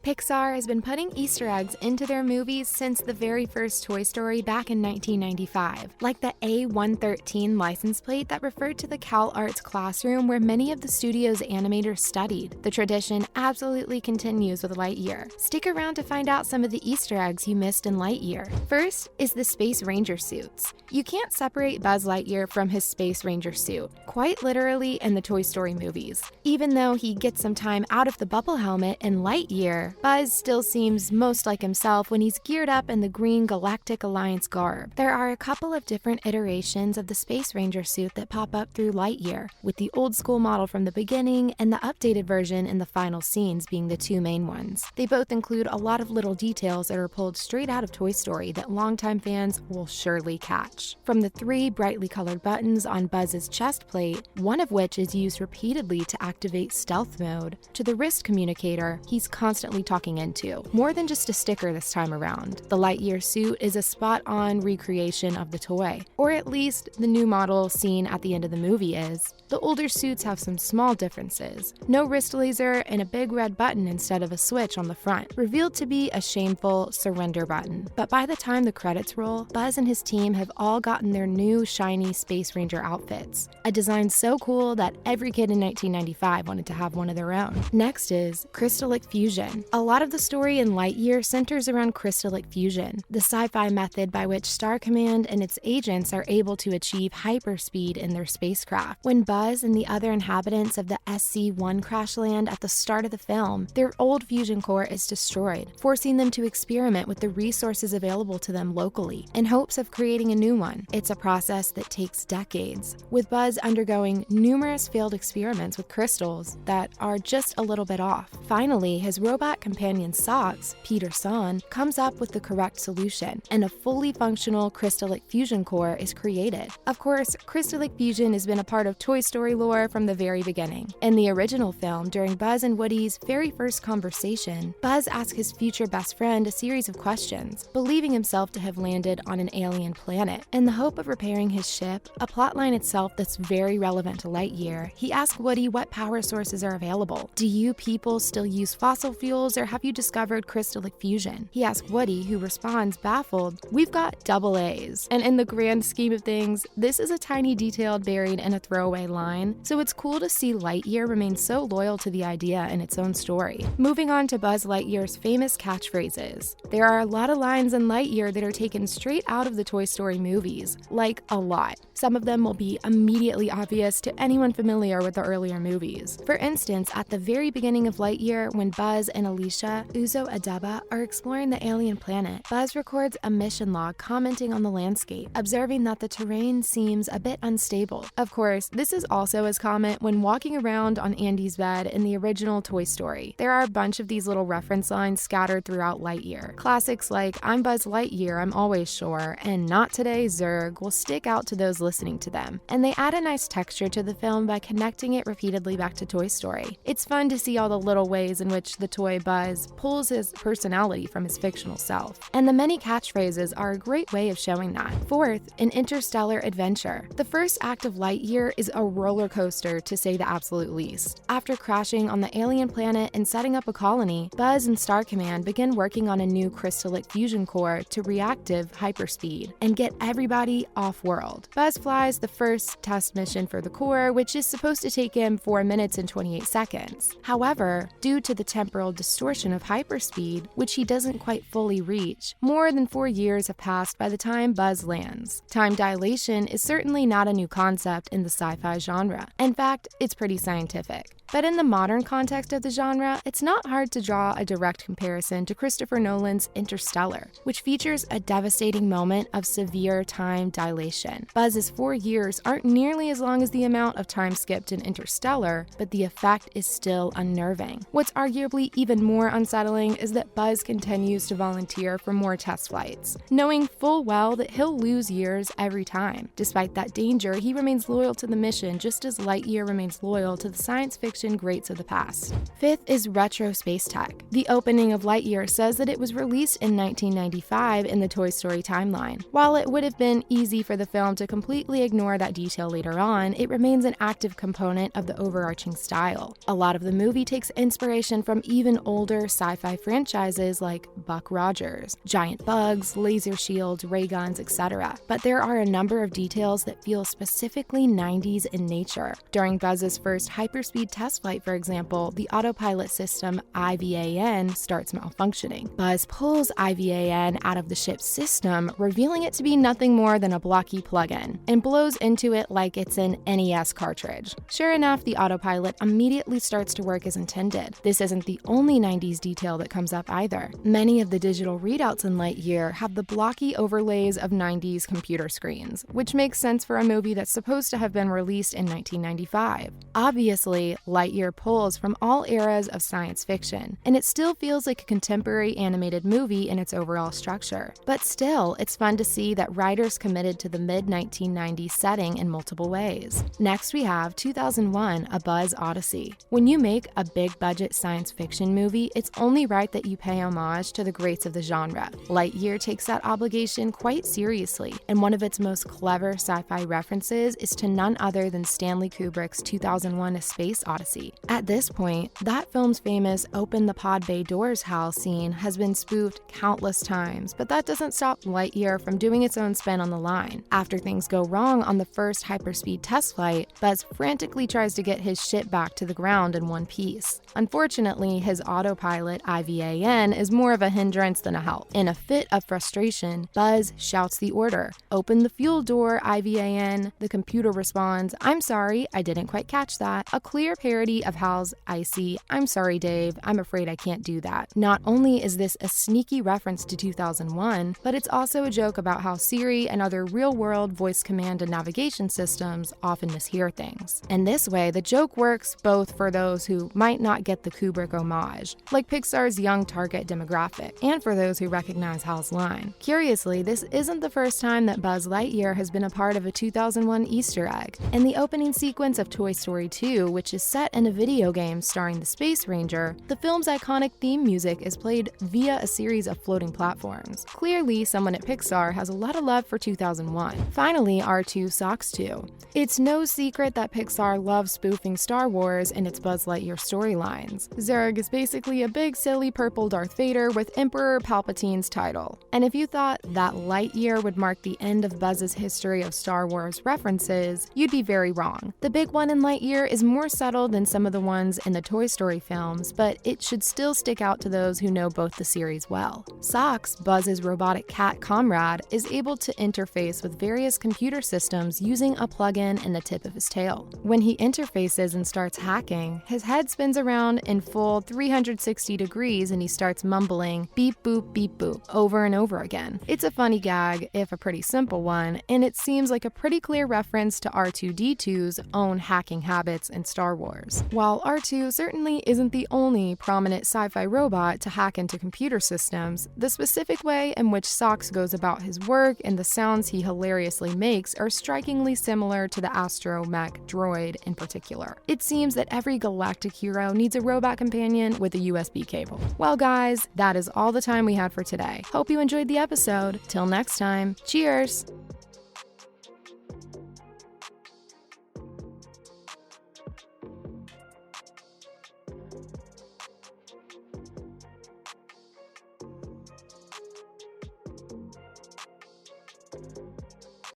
Pixar has been putting Easter eggs into their movies since the very first Toy Story back in 1995, like the A113 license plate that referred to the CalArts classroom where many of the studio's animators studied. The tradition absolutely continues with Lightyear. Stick around to find out some of the Easter eggs you missed in Lightyear. First is the Space Ranger suits. You can't separate Buzz Lightyear from his Space Ranger suit, quite literally in the Toy Story movies. Even though he gets some time out of the bubble helmet in Lightyear, Buzz still seems most like himself when he's geared up in the green Galactic Alliance garb. There are a couple of different iterations of the Space Ranger suit that pop up through Lightyear, with the old school model from the beginning and the updated version in the final scenes being the two main ones. They both include a lot of little details that are pulled straight out of Toy Story that longtime fans will surely catch. From the 3 brightly colored buttons on Buzz's chest plate, one of which is used repeatedly to activate stealth mode, to the wrist communicator he's constantly talking into. More than just a sticker this time around. The Lightyear suit is a spot-on recreation of the toy, or at least the new model seen at the end of the movie is. The older suits have some small differences. No wrist laser and a big red button instead of a switch on the front, revealed to be a shameful surrender button. But by the time the credits roll, Buzz and his team have all gotten their new shiny Space Ranger outfits. A design so cool that every kid in 1995 wanted to have one of their own. Next is crystallic fusion. A lot of the story in Lightyear centers around crystallic fusion, the sci-fi method by which Star Command and its agents are able to achieve hyperspeed in their spacecraft. When Buzz and the other inhabitants of the SC-1 crash land at the start of the film, their old fusion core is destroyed, forcing them to experiment with the resources available to them locally, in hopes of creating a new one. It's a process that takes decades, with Buzz undergoing numerous failed experiments with crystals that are just a little bit off. Finally, his robot companion Socks, Peter San, comes up with the correct solution, and a fully functional crystallic fusion core is created. Of course, crystallic fusion has been a part of Toy Story lore from the very beginning. In the original film, during Buzz and Woody's very first conversation, Buzz asks his future best friend a series of questions, believing himself to have landed on an alien planet. In the hope of repairing his ship, a plotline itself that's very relevant to Lightyear, he asks Woody what power sources are available. Do you people still use fossil fuels, or have you discovered crystallic fusion? He asks Woody, who responds, baffled, "We've got double A's." And in the grand scheme of things, this is a tiny detail buried in a throwaway line, so it's cool to see Lightyear remain so loyal to the idea in its own story. Moving on to Buzz Lightyear's famous catchphrases. There are a lot of lines in Lightyear that are taken straight out of the Toy Story movies, like a lot. Some of them will be immediately obvious to anyone familiar with the earlier movies. For instance, at the very beginning of Lightyear, when Buzz and Alicia, Uzo Aduba, are exploring the alien planet, Buzz records a mission log commenting on the landscape, observing that the terrain seems a bit unstable. Of course, this is also his comment when walking around on Andy's bed in the original Toy Story. There are a bunch of these little reference lines scattered throughout Lightyear. Classics like "I'm Buzz Lightyear, I'm always sure," and "Not today, Zurg" will stick out to those listening to them. And they add a nice texture to the film by connecting it repeatedly back to Toy Story. It's fun to see all the little ways in which the toy Buzz pulls his personality from his fictional self. And the many catchphrases are a great way of showing that. Fourth, an interstellar adventure. The first act of Lightyear is a roller coaster, to say the absolute least. After crashing on the alien planet and setting up a colony, Buzz and Star Command begin working on a new crystallic fusion core to reactive hyperspeed and get everybody off-world. Buzz flies the first test mission for the core, which is supposed to take him 4 minutes and 28 seconds. However, due to the temporal distortion of hyperspeed, which he doesn't quite fully reach, more than 4 years have passed by the time Buzz lands. Time dilation is certainly not a new concept in the sci-fi genre. In fact, it's pretty scientific. But in the modern context of the genre, it's not hard to draw a direct comparison to Christopher Nolan's Interstellar, which features a devastating moment of severe time dilation. Buzz's 4 years aren't nearly as long as the amount of time skipped in Interstellar, but the effect is still unnerving. What's arguably even more unsettling is that Buzz continues to volunteer for more test flights, knowing full well that he'll lose years every time. Despite that danger, he remains loyal to the mission, just as Lightyear remains loyal to the science fiction fiction greats of the past. Fifth is retro space tech. The opening of Lightyear says that it was released in 1995 in the Toy Story timeline. While it would have been easy for the film to completely ignore that detail later on, it remains an active component of the overarching style. A lot of the movie takes inspiration from even older sci-fi franchises like Buck Rogers, giant bugs, laser shields, ray guns, etc. But there are a number of details that feel specifically 90s in nature. During Buzz's first hyperspeed test flight, for example, the autopilot system IVAN starts malfunctioning. Buzz pulls IVAN out of the ship's system, revealing it to be nothing more than a blocky plug-in, and blows into it like it's an NES cartridge. Sure enough, the autopilot immediately starts to work as intended. This isn't the only 90s detail that comes up either. Many of the digital readouts in Lightyear have the blocky overlays of 90s computer screens, which makes sense for a movie that's supposed to have been released in 1995. Obviously, Lightyear pulls from all eras of science fiction, and it still feels like a contemporary animated movie in its overall structure. But still, it's fun to see that writers committed to the mid-1990s setting in multiple ways. Next, we have 2001, A Buzz Odyssey. When you make a big-budget science fiction movie, it's only right that you pay homage to the greats of the genre. Lightyear takes that obligation quite seriously, and one of its most clever sci-fi references is to none other than Stanley Kubrick's 2001: A Space Odyssey. At this point, that film's famous "Open the Pod Bay Doors" howl scene has been spoofed countless times, but that doesn't stop Lightyear from doing its own spin on the line. After things go wrong on the first hyperspeed test flight, Buzz frantically tries to get his ship back to the ground in one piece. Unfortunately, his autopilot IVAN is more of a hindrance than a help. In a fit of frustration, Buzz shouts the order, "Open the fuel door, IVAN." The computer responds, "I'm sorry, I didn't quite catch that." A clear parody of Hal's icy, "I'm sorry, Dave, I'm afraid I can't do that." Not only is this a sneaky reference to 2001, but it's also a joke about how Siri and other real-world voice command and navigation systems often mishear things. And this way, the joke works both for those who might not get the Kubrick homage, like Pixar's young target demographic, and for those who recognize Hal's line. Curiously, this isn't the first time that Buzz Lightyear has been a part of a 2001 Easter egg. In the opening sequence of Toy Story 2, which is set in a video game starring the Space Ranger, the film's iconic theme music is played via a series of floating platforms. Clearly, someone at Pixar has a lot of love for 2001. Finally, R2 Socks 2. It's no secret that Pixar loves spoofing Star Wars in its Buzz Lightyear storylines. Zurg is basically a big silly purple Darth Vader with Emperor Palpatine's title. And if you thought that Lightyear would mark the end of Buzz's history of Star Wars references, you'd be very wrong. The big one in Lightyear is more subtle than some of the ones in the Toy Story films, but it should still stick out to those who know both the series well. Socks, Buzz's robotic cat comrade, is able to interface with various computer systems using a plug-in in the tip of his tail. When he interfaces and starts hacking, his head spins around in full 360 degrees and he starts mumbling beep boop over and over again. It's a funny gag, if a pretty simple one, and it seems like a pretty clear reference to R2-D2's own hacking habits in Star Wars. While R2 certainly isn't the only prominent sci-fi robot to hack into computer systems, the specific way in which Socks goes about his work and the sounds he hilariously makes are strikingly similar to the astromech droid in particular. It seems that every galactic hero needs a robot companion with a USB cable. Well guys, that is all the time we had for today. Hope you enjoyed the episode. Till next time, cheers!